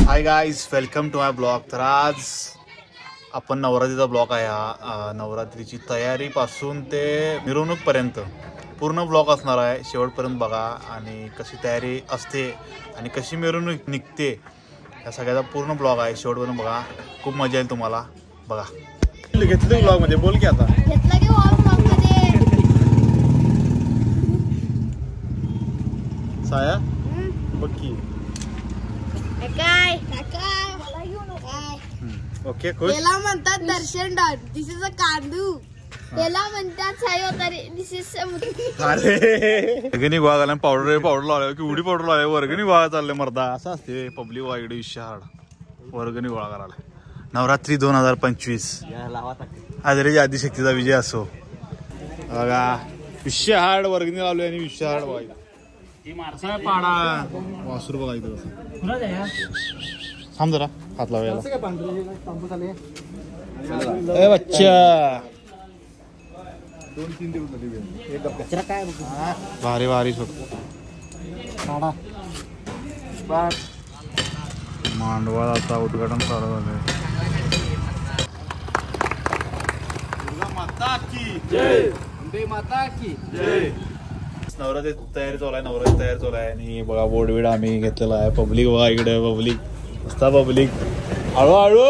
High guys, welcome to my blog. तर आज आपण नवरात्रीचा ब्लॉग आहे हा. नवरात्रीची तयारीपासून ते मिरवणूकपर्यंत पूर्ण ब्लॉग असणार आहे. शेवटपर्यंत बघा आणि कशी तयारी असते आणि कशी मिरवणूक निघते या सगळ्याचा पूर्ण ब्लॉग आहे. शेवटपर्यंत बघा, खूप मजा येईल तुम्हाला. बघा घेतलं ब्लॉग मध्ये, बोल की आता घेतलं की ब्लॉग मध्ये साया बघ की काय मला घेऊ नका. ओके खुश. त्याला म्हणतात दर्शन dot, this is a Kandu. त्याला म्हणतात सायो तरी दिस इज अरे वर्गणी गोळा घाला, पावडर लावल्या की उडी पावडर लावल्या, वर्गणी गोळा चालले मर्दा. असं असते पब्लिक वाईकडे विशाळ वर्गणी गोळा करायला. नवरात्री 2025 आदरेची आदिशक्तीचा विजय असो. बघा विशाळ वर्गणी लावली आणि विशाळ वाईट पाडा वासरू बघा इथं. थांब जरा हात लावायला. बच्चा भारी भारी मांडवा आता उद्घाटन चालू झालंय. माता की जय, माता की जय. नवरात्री तयारी चालू आहे, नवरात्री तयारी चालू आहे. आणि बघा बोर्ड बीड आम्ही घेतलेला आहे. पब्लिक बघा इकडे, पब्लिक असता पब्लिक हळूहळू.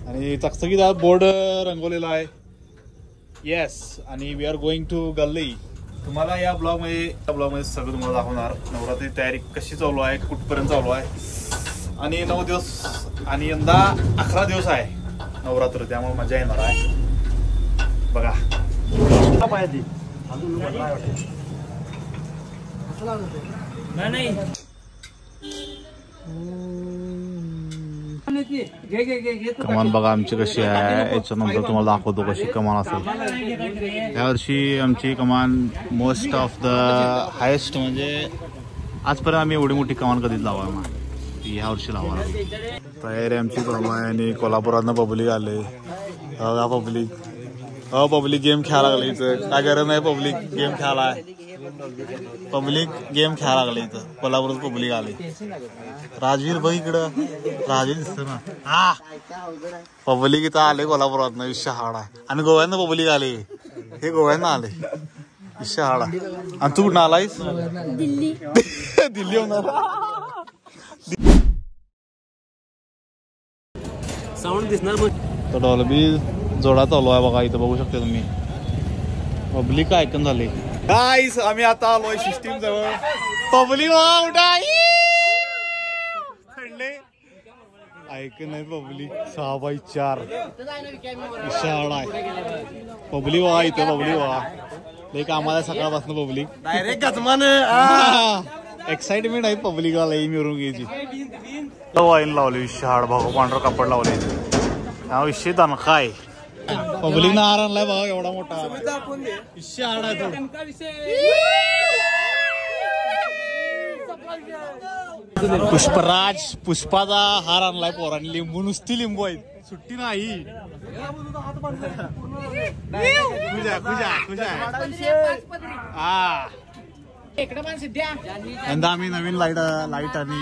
आणि चकचकीत बोर्ड रंगवलेला आहे. येस. आणि वी आर गोइंग टू गल्ली. तुम्हाला या ब्लॉगमध्ये सगळं तुम्हाला दाखवणार. नवरात्री तयारी कशी चालू आहे, कुठपर्यंत चालू आहे. आणि 9 दिवस आणि यंदा 11 दिवस आहे नवरात्र, त्यामुळे मजा येणार आहे. बघा कमान बघा आमची कशी आहे. याच्यानंतर तुम्हाला दाखवतो कशी कमान असेल. यावर्षी आमची कमान मोस्ट ऑफ द हायेस्ट, म्हणजे आजपर्यंत आम्ही एवढी मोठी कमान कधीच लावा ना, ती ह्या वर्षी लावा. तयारी आमची चालू आहे. आणि कोल्हापुरातनं पब्लिक आले. पब्लिक गेम खेळायला लागले इथं. काय गरज नाही, पब्लिक गेम खेळायला. पब्लिक गेम खेळायला लागले इथं. कोल्हापुरात पब्लिक आले. राजवीर बघ इकडं, राजवीर दिसत ना. हा पब्लिक इथं आले कोल्हापुरात. विषय हाड आहे. आणि गोव्यानं पब्लिक आले. हे गोव्यानं आले. विषय हाड आहे. आणि तू कुठं आलायस? दिल्ली. दिल्ली होणार. साऊंड दिसणार तर डॉल्बी जोडा चालू आहे बघा इथं, बघू शकता तुम्ही. पब्लिक ऐकून झाले. गाईस आम्ही आता आलोय सिस्टीम जवळ. पब्लिक ऐकून नाही. पब्लिक 6x4 विशाळ आहे. पब्लिक व्हा इथं, पब्लिक व्हा. लई आम्हाला सकाळपासून पब्लिक डायरेक्ट एक्साइटमेंट आहे पब्लिकला लई मिळून घ्यायची. वाईन लावली विशाळ बघा, पांढरं कापड लावले. हा विषय दणका आहे. पब्लिक ना हार आणलाय बघा एवढा मोठा विषय हाड आहे. पुष्पाचा हार आणलाय पोरांनी. लिंबू नुसती लिंबू आहेत, सुट्टी नाही. हा यंदा आम्ही नवीन लाईट आणि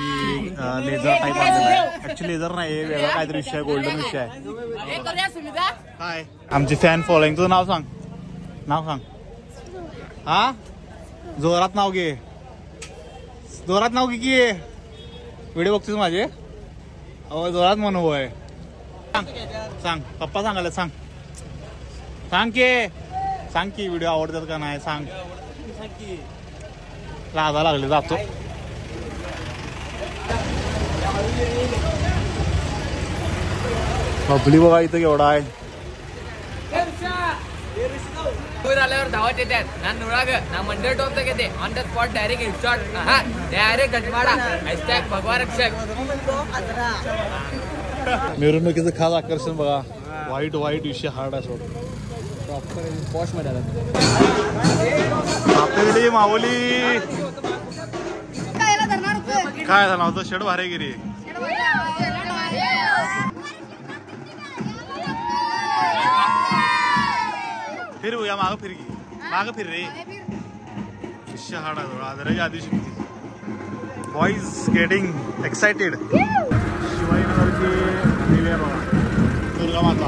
लेझर टाईप आणलेला आहे. ऍक्च्युली लेझर नाही, वेगळा काहीतरी विषय आहे, गोल्डन विषय आहे. काय आमची फॅन फॉलोइंग. तुझं नाव सांग, नाव सांग. हा जोरात नाव घे, जोरात नाव घे की. व्हिडिओ बघतोस माझे? अहो जोरात म्हणू होय. सांग पप्पा सांगायला. सांग की व्हिडिओ आवडतात का नाही सांग. लाजा लागले जातो. पब्लिक बघा इथं केवढा आहे. आल्यावर धावत येतात ना, नुळाग ना मंडळ टोपत घेते. On the spot direct instant, direct गजमाडा. हॅशटॅग भगवा रक्षक. मिरवणुकीचं खास आकर्षण बघा. व्हाईट विषय हार्ड आहे. सोड पॉश मध्ये आपली माऊली काय झालं होतं. शेड भारे गिरी. फिर या मागं फिर की, मागं फिर रे. विषय हार्ड आहे. आदराची आदिशक्ती बॉईज गेटिंग एक्साइटेड. शिवाजीनगरची देवी आहे बघा, दुर्गा माता.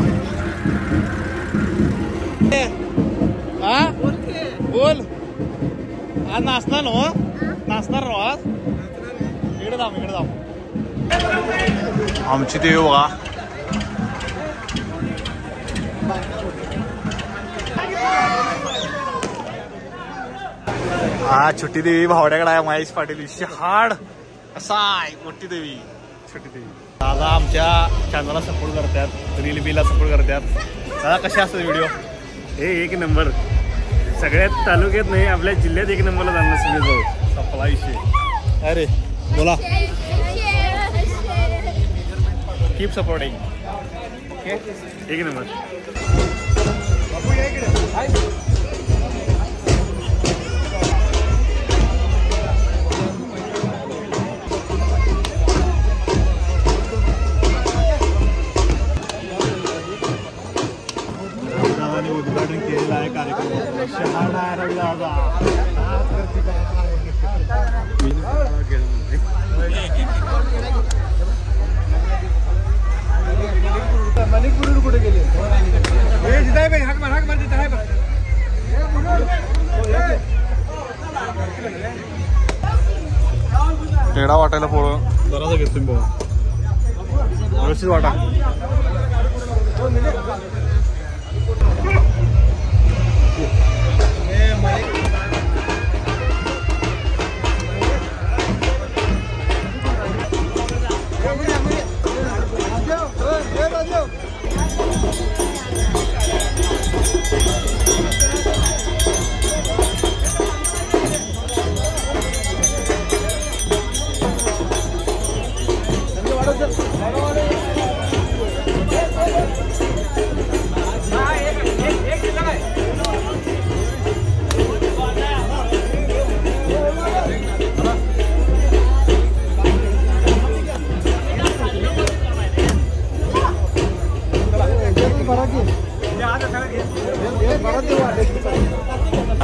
बोल आज नाचणार ना, नाचणार ना आज. इकडे जाऊ, इकडे जाऊ. आमची देवी बघा. हा छोटी देवी भावड्याकडे आहे. महेश पाटील विषय हाड असा आहे. मोठी देवी, छोटी देवी. दादा आमच्या चॅनलला सपोर्ट करतात, रील बीला सपोर्ट करतात. दादा कसे असतात व्हिडिओ? हे एक नंबर, सगळ्यात तालुक्यात नाही आपल्या जिल्ह्यात एक नंबरला जाणं सुनील भाऊ. संपला विषय. अरे बोला. Keep supporting. एक नंबर. उद्घाटन केलेलं आहे कार्यक्रम. कुठे गेले? टेढा वाटायला पोळं जरासा घेतो मी बाबा, व्यवस्थित वाटा.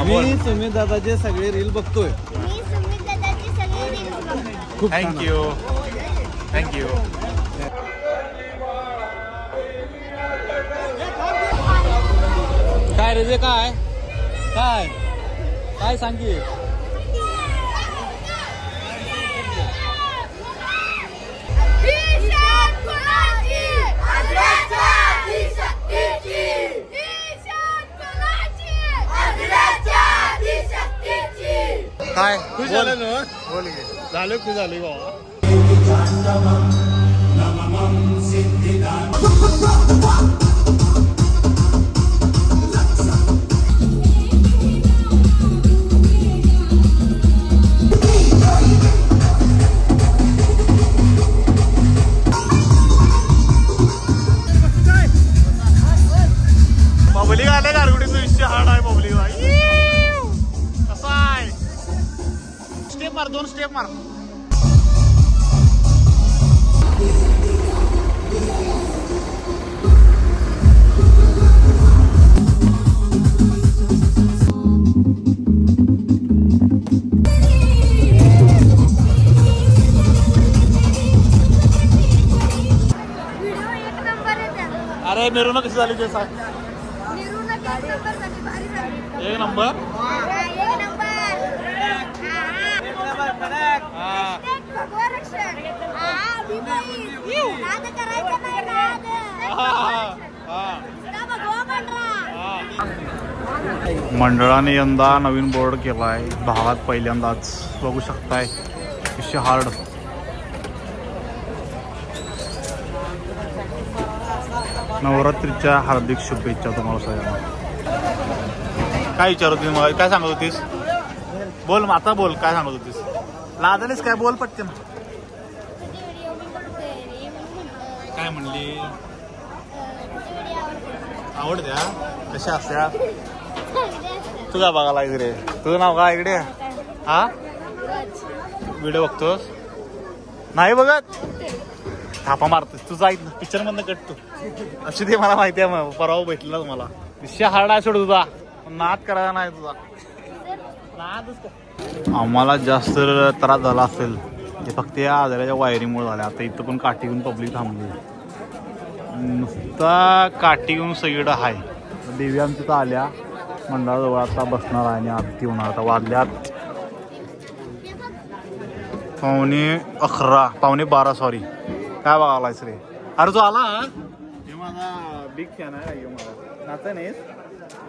मी सुमित दादाचे सगळे रील बघतोय. Thank you thank you. काय रे, काय काय काय सांग की. काय खुश झालं ना? बोल घे. झालं खुश झालं बाबा. पब्लिक आले गारगुडीचा विषय हार्ड आहे. पब्लिक कसा आहे? स्टेप मार, 2 स्टेप मार. अरे मिरवणूक कशी झाली ते सांग. एक नंबर. मंडळाने यंदा नवीन बोर्ड केलाय भागात पहिल्यांदाच. बघू शकताय विषय हार्ड. नवरात्रीच्या हार्दिक शुभेच्छा तुम्हाला सगळ्यांना. काय विचारत होती मग? काय सांगत होतीस? बोल आता बोल, काय सांगत होतीस? लाजलीस काय? बोल पटकन. काय म्हणली? आवडत्या कशा असत्या? तुझा बघायला इकडे. तुझं नाव काय इकडे? हा व्हिडिओ बघतोस? नाही बघत? थापा मारतोस तुझा. पिक्चर मधनं कटतो अशी ते मला माहिती आहे. मग परवा भेटला तुम्हाला. विषय हार्ड आहे सोड तुझा. नाद करायला नाही तुझा. आम्हाला जास्त त्रास झाला असेल हे फक्त या आजाराच्या वायरिंगमुळे झाल्या. आता इथं पण काठी घेऊन पब्लिक थांबली. नुसता काठी घेऊन सगळीकडं आहे. देवी आमच्या तर आल्या मंडळाजवळ आता बसणार आहे आणि आरती होणार. आता वाजल्यात 11:15 12:15 सॉरी. काय बघायलायस रे? अरे तू आला? हे माझा बिग फॅन आहे. मला नाचा नाहीस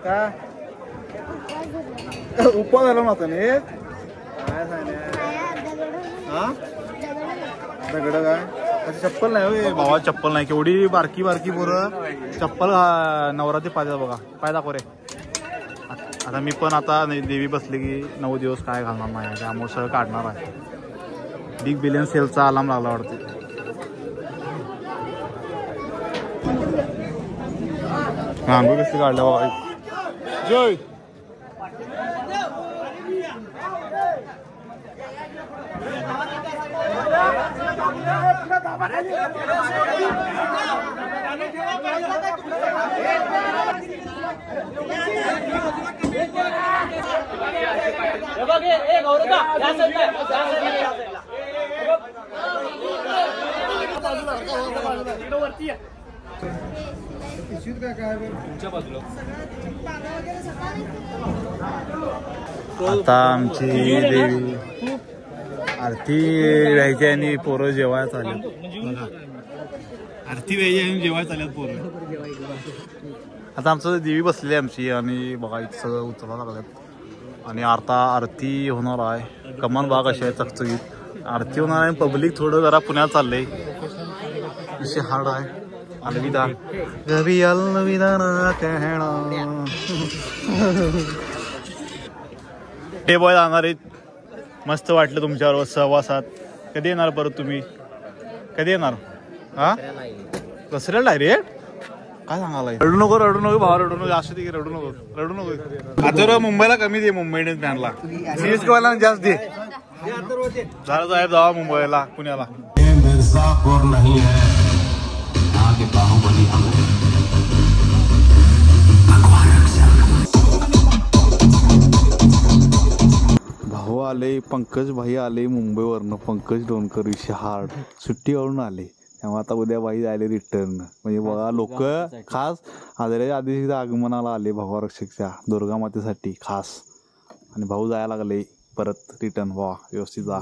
का? उपवास झाला नाचा नाहीस? काय हा दगड काय? चप्पल नाही होय भावा, चप्पल नाही. केवढी बारकी बारकी पोरं चप्पल नवरात्री पाहिजे बघा. पाय दाखव रे. आता मी पण आता देवी बसली की 9 दिवस काय घालणार नाही, त्यामुळे सगळं काढणार आहे. बिग बिलियन सेलचा अलार्म लागला वाटते. रांगोळी कसली काढल्या बघा. जय आता आमची देवी आरती व्हायची आणि पोरं जेवायला चालत. आरती व्हायची आणि जेवायला चालत पोरं. आता आमचं देवी बसलेली आमची आणि बघा इथं सगळं उचलावं लागल्यात आणि आता आरती होणार आहे. कमान भाग अशी आहे चकचकीत. आरती होणार आहे. पब्लिक थोडं जरा पुण्यात चाललंय. अशी हाड आहे. अलविदा कभी अलविदा ना कहना. हे बॉय जाणार आहेत. मस्त वाटलं तुमच्यावर सहवासात. कधी येणार परत तुम्ही? कधी येणार? हा दसऱ्याला डायरेक्ट? काय सांगायला? रडू नको रडू नको भावा, रडू नको. असू दे रडू नको रडू नको. आता मुंबईला कमी दे. मुंबई इंडियन्स फॅनला सीएसकेवाला जास्त दे. झालं साहेब जावा मुंबईला पुण्याला. भाऊ आले, पंकज भाई आले मुंबईवरनं. पंकज डोणकर विशाहाड सुट्टीवरून आले. त्यामुळे आता उद्या बाई आले रिटर्न. म्हणजे बघा लोक खास आदराच्या आधी आगमनाला आले भाऊ रक्षकच्या दुर्गा मातेसाठी खास. आणि भाऊ जायला लागले परत रिटर्न. वा व्यवस्थित जा.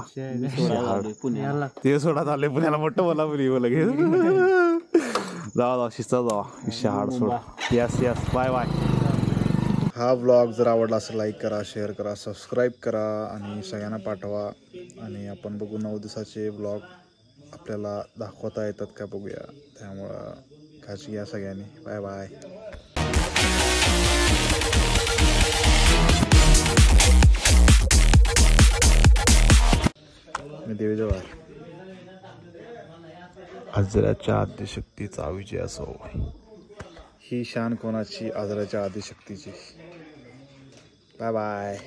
ते सोडा आले पुण्याला. मोठं बोला लगेच जावा शिस्ता जावा. विशाहाड सोडा. Yes yes bye bye. हा व्लॉग जर आवडला असेल लाईक करा, शेअर करा, सबस्क्राईब करा आणि सगळ्यांना पाठवा. आणि आपण बघू 9 दिवसाचे व्लॉग आपल्याला दाखवता येतात का बघूया. त्यामुळं काळजी घ्या सगळ्यांनी. Bye bye. मी देवीजवळ आहे. आजराच्या आदिशक्तीचा विजय असो. ही शान कोणाची? आजराच्या आदिशक्तीची. Bye bye.